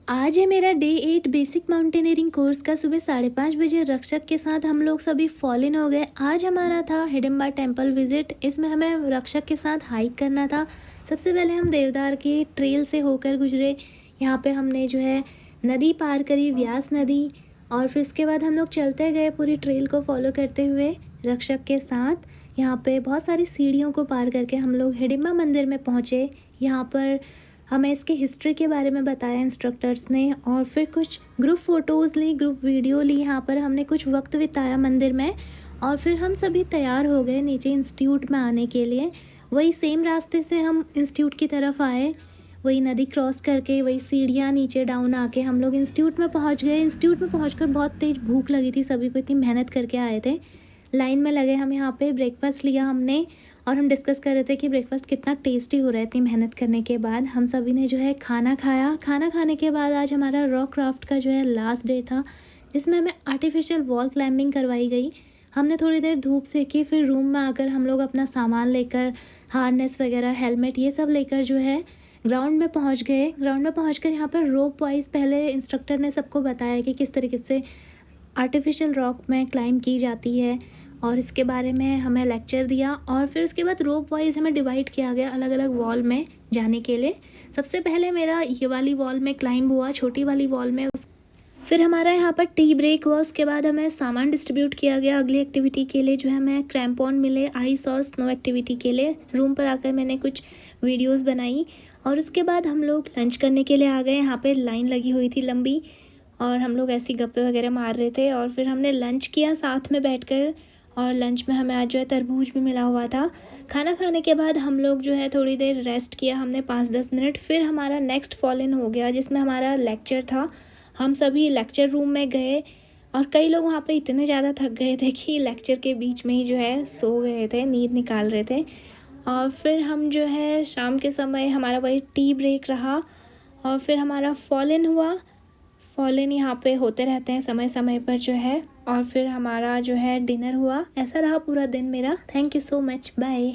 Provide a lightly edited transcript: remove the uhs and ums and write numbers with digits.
आज है मेरा डे 8 बेसिक माउंटेनियरिंग कोर्स का। सुबह 5:30 बजे रक्षक के साथ हम लोग सभी फॉल इन हो गए। आज हमारा था हिडिंबा टेम्पल विजिट। इसमें हमें रक्षक के साथ हाइक करना था। सबसे पहले हम देवदार की ट्रेल से होकर गुजरे। यहाँ पे हमने जो है नदी पार करी, व्यास नदी, और फिर उसके बाद हम लोग चलते गए पूरी ट्रेल को फॉलो करते हुए रक्षक के साथ। यहाँ पे बहुत सारी सीढ़ियों को पार करके हम लोग हिडिंबा मंदिर में पहुँचे। यहाँ पर हमें इसकी हिस्ट्री के बारे में बताया इंस्ट्रक्टर्स ने, और फिर कुछ ग्रुप फ़ोटोज़ ली, ग्रुप वीडियो ली। यहाँ पर हमने कुछ वक्त बिताया मंदिर में, और फिर हम सभी तैयार हो गए नीचे इंस्टीट्यूट में आने के लिए। वही सेम रास्ते से हम इंस्टीट्यूट की तरफ आए, वही नदी क्रॉस करके, वही सीढ़ियाँ नीचे डाउन आके हम लोग इंस्टीट्यूट में पहुँच गए। इंस्टीट्यूट में पहुँचकर बहुत तेज़ भूख लगी थी सभी को, इतनी मेहनत करके आए थे। लाइन में लगे हम, यहाँ पे ब्रेकफास्ट लिया हमने, और हम डिस्कस कर रहे थे कि ब्रेकफास्ट कितना टेस्टी हो रहा है। इतनी मेहनत करने के बाद हम सभी ने जो है खाना खाया। खाना खाने के बाद आज हमारा रॉक क्राफ्ट का जो है लास्ट डे था, जिसमें हमें आर्टिफिशियल वॉल क्लाइंबिंग करवाई गई। हमने थोड़ी देर धूप सेकी, फिर रूम में आकर हम लोग अपना सामान लेकर, हार्नेस वगैरह, हेलमेट, ये सब लेकर जो है ग्राउंड में पहुंच गए। ग्राउंड में पहुंचकर यहाँ पर रोप वाइज पहले इंस्ट्रक्टर ने सबको बताया कि किस तरीके से आर्टिफिशियल रॉक में क्लाइंब की जाती है, और इसके बारे में हमें लेक्चर दिया। और फिर उसके बाद रोप वाइज हमें डिवाइड किया गया अलग अलग वॉल में जाने के लिए। सबसे पहले मेरा ये वाली वॉल में क्लाइंब हुआ, छोटी वाली वॉल में। फिर हमारा यहाँ पर टी ब्रेक हुआ। उसके बाद हमें सामान डिस्ट्रीब्यूट किया गया अगली एक्टिविटी के लिए, जो है हमें क्रैम्पॉन मिले आइस और स्नो एक्टिविटी के लिए। रूम पर आकर मैंने कुछ वीडियोस बनाई, और उसके बाद हम लोग लंच करने के लिए आ गए। यहाँ पे लाइन लगी हुई थी लंबी, और हम लोग ऐसी गप्पे वगैरह मार रहे थे, और फिर हमने लंच किया साथ में बैठकर। और लंच में हमें आज जो है तरबूज भी मिला हुआ था। खाना खाने के बाद हम लोग जो है थोड़ी देर रेस्ट किया हमने, 5-10 मिनट। फिर हमारा नेक्स्ट फॉल इन हो गया, जिसमें हमारा लेक्चर था। हम सभी लेक्चर रूम में गए, और कई लोग वहाँ पे इतने ज़्यादा थक गए थे कि लेक्चर के बीच में ही जो है सो गए थे, नींद निकाल रहे थे। और फिर हम जो है शाम के समय हमारा वही टी ब्रेक रहा, और फिर हमारा फॉल इन हुआ। फॉल इन यहाँ पे होते रहते हैं समय समय पर जो है। और फिर हमारा जो है डिनर हुआ। ऐसा रहा पूरा दिन मेरा। Thank you so much, bye.